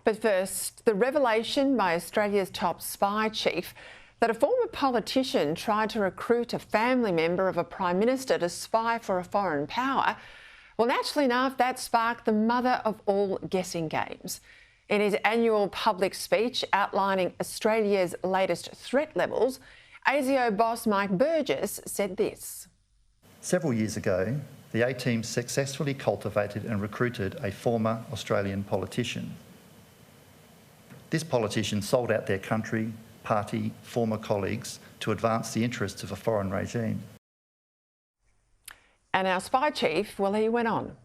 But first, the revelation by Australia's top spy chief that a former politician tried to recruit a family member of a Prime Minister to spy for a foreign power. Well, naturally enough, that sparked the mother of all guessing games. In his annual public speech outlining Australia's latest threat levels, ASIO boss Mike Burgess said this. Several years ago, the A-Team successfully cultivated and recruited a former Australian politician. This politician sold out their country, party, former colleagues to advance the interests of a foreign regime. And our spy chief, well, he went on.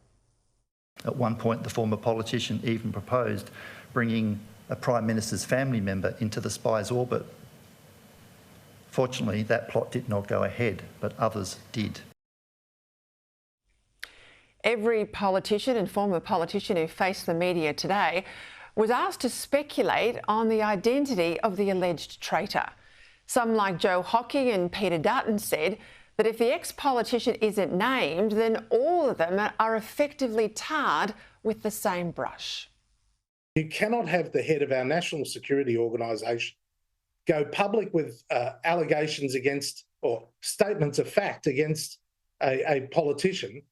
At one point, the former politician even proposed bringing a Prime Minister's family member into the spy's orbit. Fortunately, that plot did not go ahead, but others did. Every politician and former politician who faced the media today was asked to speculate on the identity of the alleged traitor. Some, like Joe Hockey and Peter Dutton, said that if the ex-politician isn't named, then all of them are effectively tarred with the same brush. You cannot have the head of our national security organisation go public with allegations against or statements of fact against a politician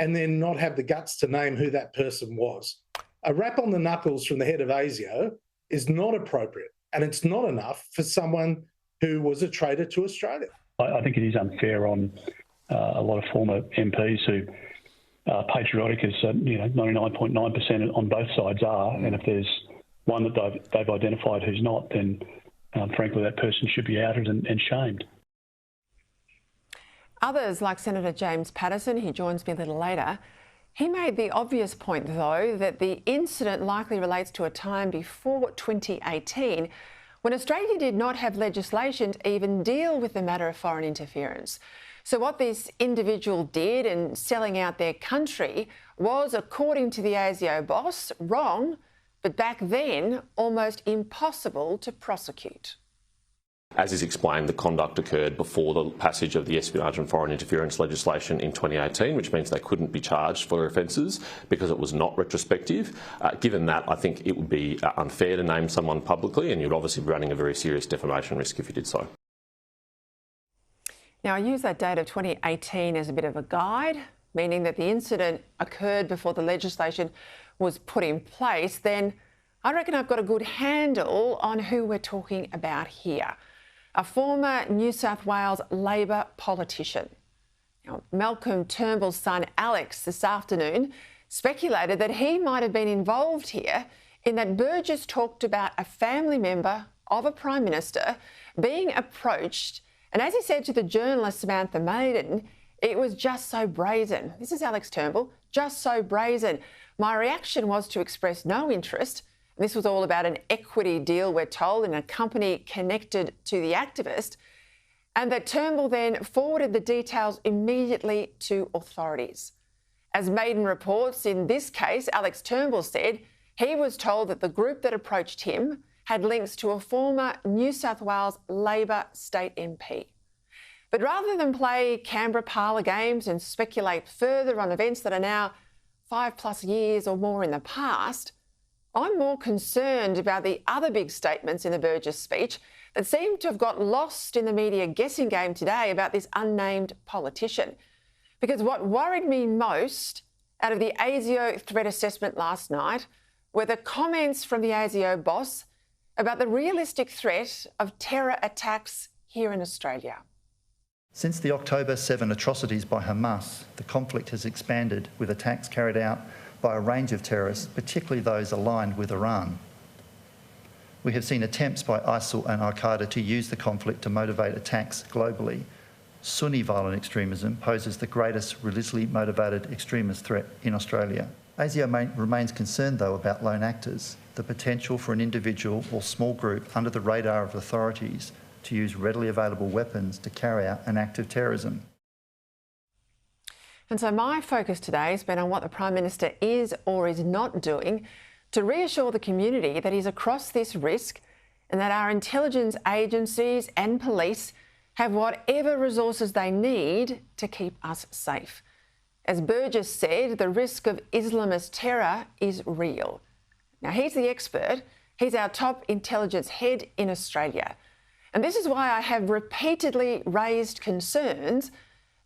and then not have the guts to name who that person was. A rap on the knuckles from the head of ASIO is not appropriate, and it's not enough for someone who was a traitor to Australia. I think it is unfair on a lot of former MPs who are patriotic, as 99.9% on both sides are, and if there's one that they've identified who's not, then frankly that person should be outed and shamed. Others, like Senator James Patterson, who joins me a little later, he made the obvious point, though, that the incident likely relates to a time before 2018 when Australia did not have legislation to even deal with the matter of foreign interference. So what this individual did in selling out their country was, according to the ASIO boss, wrong, but back then almost impossible to prosecute. As is explained, the conduct occurred before the passage of the espionage and foreign interference legislation in 2018, which means they couldn't be charged for offences because it was not retrospective. Given that, I think it would be unfair to name someone publicly, and you'd obviously be running a very serious defamation risk if you did so. Now, I use that date of 2018 as a bit of a guide, meaning that the incident occurred before the legislation was put in place. Then I reckon I've got a good handle on who we're talking about here. A former New South Wales Labor politician. Now, Malcolm Turnbull's son Alex this afternoon speculated that he might have been involved here in that Burgess talked about a family member of a Prime Minister being approached, and as he said to the journalist Samantha Maiden, it was just so brazen. This is Alex Turnbull, just so brazen. My reaction was to express no interest. This was all about an equity deal, we're told, in a company connected to the activist, and that Turnbull then forwarded the details immediately to authorities. As Maiden reports, in this case, Alex Turnbull said he was told that the group that approached him had links to a former New South Wales Labor state MP. But rather than play Canberra parlour games and speculate further on events that are now 5+ years or more in the past, I'm more concerned about the other big statements in the Burgess speech that seem to have got lost in the media guessing game today about this unnamed politician. Because what worried me most out of the ASIO threat assessment last night were the comments from the ASIO boss about the realistic threat of terror attacks here in Australia. Since the October 7 atrocities by Hamas, the conflict has expanded with attacks carried out by a range of terrorists, particularly those aligned with Iran. We have seen attempts by ISIL and Al-Qaeda to use the conflict to motivate attacks globally. Sunni violent extremism poses the greatest religiously motivated extremist threat in Australia. ASIO remains concerned, though, about lone actors, the potential for an individual or small group under the radar of authorities to use readily available weapons to carry out an act of terrorism. And so my focus today has been on what the Prime Minister is or is not doing to reassure the community that he's across this risk and that our intelligence agencies and police have whatever resources they need to keep us safe. As Burgess said, the risk of Islamist terror is real. Now, he's the expert. He's our top intelligence head in Australia. And this is why I have repeatedly raised concerns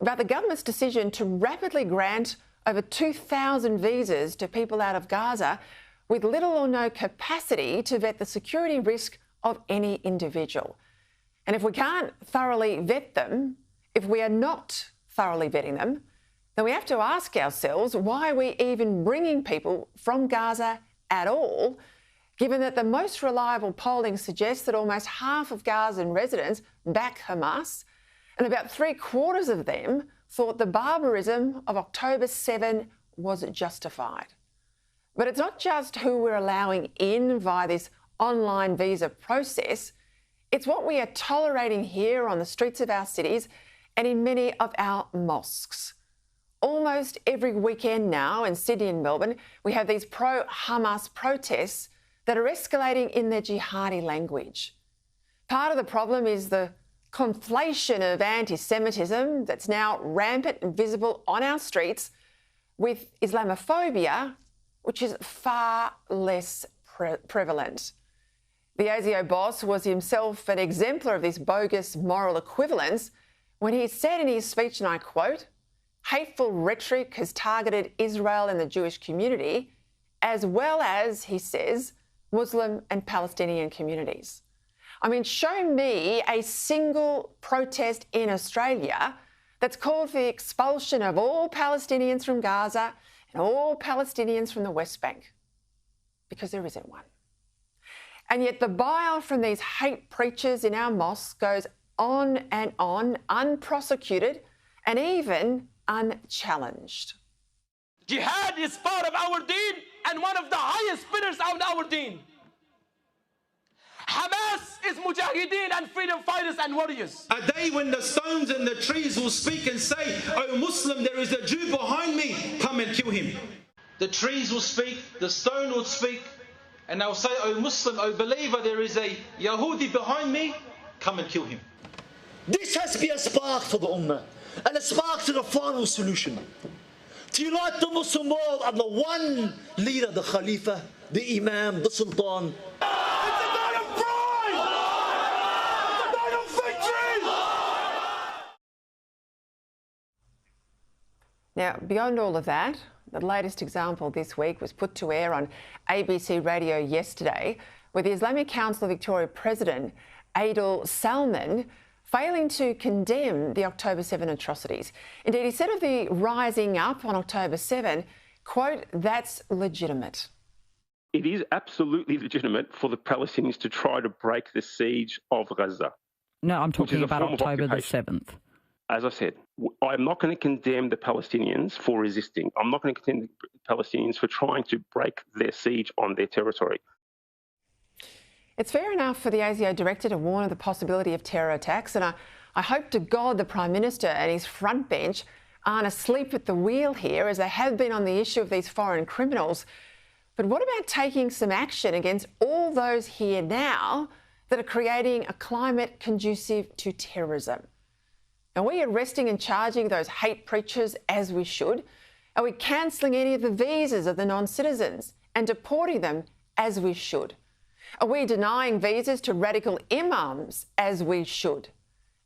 about the government's decision to rapidly grant over 2,000 visas to people out of Gaza with little or no capacity to vet the security risk of any individual. And if we can't thoroughly vet them, if we are not thoroughly vetting them, then we have to ask ourselves why are we even bringing people from Gaza at all, given that the most reliable polling suggests that almost half of Gazan residents back Hamas, and about 3/4 of them thought the barbarism of October 7 was justified. But it's not just who we're allowing in via this online visa process, it's what we are tolerating here on the streets of our cities and in many of our mosques. Almost every weekend now in Sydney and Melbourne, we have these pro-Hamas protests that are escalating in their jihadi language. Part of the problem is the conflation of anti-Semitism that's now rampant and visible on our streets with Islamophobia, which is far less prevalent. The ASIO boss was himself an exemplar of this bogus moral equivalence when he said in his speech, and I quote, "Hateful rhetoric has targeted Israel and the Jewish community, as well as," he says, "Muslim and Palestinian communities." I mean, show me a single protest in Australia that's called for the expulsion of all Palestinians from Gaza and all Palestinians from the West Bank, because there isn't one. And yet the bile from these hate preachers in our mosques goes on and on, unprosecuted and even unchallenged. Jihad is part of our deen and one of the highest pillars of our deen. Hamas is mujahideen and freedom fighters and warriors. A day when the stones and the trees will speak and say, "Oh Muslim, there is a Jew behind me, come and kill him." The trees will speak, the stone will speak, and they'll say, "Oh Muslim, oh believer, there is a Yahudi behind me, come and kill him." This has to be a spark for the Ummah, and a spark to the final solution. To unite the Muslim world under one leader, the Khalifa, the Imam, the Sultan. Now, beyond all of that, the latest example this week was put to air on ABC Radio yesterday, with the Islamic Council of Victoria President Adil Salman failing to condemn the October 7 atrocities. Indeed, he said of the rising up on October 7, quote, "That's legitimate." It is absolutely legitimate for the Palestinians to try to break the siege of Gaza. No, I'm talking about October the 7th. As I said, I'm not going to condemn the Palestinians for resisting. I'm not going to condemn the Palestinians for trying to break their siege on their territory. It's fair enough for the ASIO director to warn of the possibility of terror attacks, and I hope to God the Prime Minister and his front bench aren't asleep at the wheel here, as they have been on the issue of these foreign criminals. But what about taking some action against all those here now that are creating a climate conducive to terrorism? Are we arresting and charging those hate preachers as we should? Are we cancelling any of the visas of the non-citizens and deporting them as we should? Are we denying visas to radical imams as we should?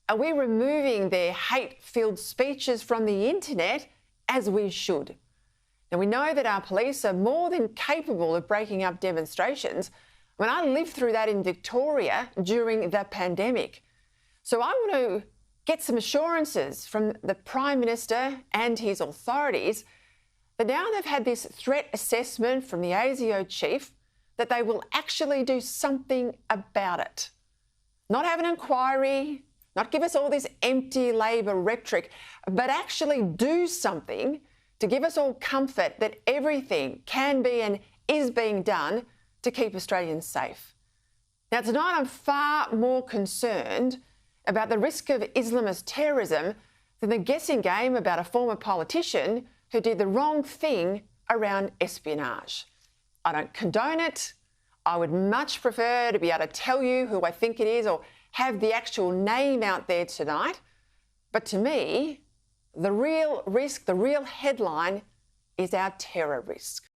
Are we removing their hate-filled speeches from the internet as we should? Now, we know that our police are more than capable of breaking up demonstrations. When I lived through that in Victoria during the pandemic. So I want to get some assurances from the Prime Minister and his authorities that now they've had this threat assessment from the ASIO chief, that they will actually do something about it. Not have an inquiry, not give us all this empty Labor rhetoric, but actually do something to give us all comfort that everything can be and is being done to keep Australians safe. Now, tonight I'm far more concerned about the risk of Islamist terrorism than the guessing game about a former politician who did the wrong thing around espionage. I don't condone it. I would much prefer to be able to tell you who I think it is or have the actual name out there tonight. But to me, the real risk, the real headline is our terror risk.